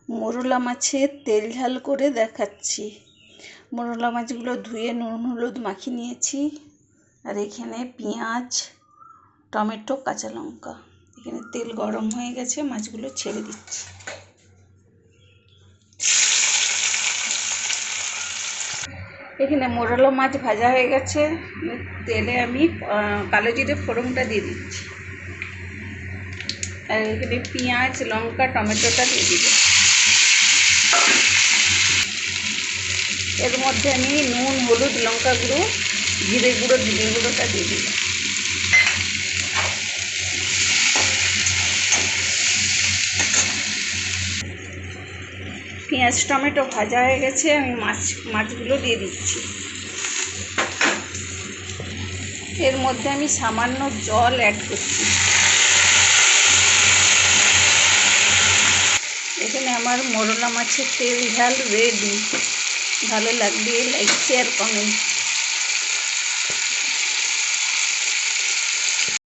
মোরলা মাছের তেল ঝাল করে দেখাচ্ছি। মোরলা মাছগুলো ধুয়ে নুন হলুদ মাখিয়ে নিয়েছি। আর এখানে পেঁয়াজ, টমেটো, কাঁচা লঙ্কা। এখানে তেল গরম হয়ে গেছে, মাছগুলো ছেড়ে দিচ্ছি। এখানে মোরলা মাছ ভাজা হয়ে গেছে। তেলে আমি কালো জিরে ফোড়নটা দিয়ে দিচ্ছি। আর এখানে পেঁয়াজ, লঙ্কা, টমেটোটা দিয়ে দিব। এর মধ্যে আমি নুন, হলুদ, লঙ্কা গুঁড়ো, জিরে গুঁড়ো, ধনে গুঁড়োটা দিয়ে দিব। পেঁয়াজ টমেটো ভাজা হয়ে গেছে, আমি মাছগুলো দিয়ে দিচ্ছি। এর মধ্যে আমি সামান্য জল অ্যাড করছি। এখানে আমার মোরলা মাছের তেল ঝাল রেডি। ভালো লাগলে লাইক, শেয়ার, কমেন্ট।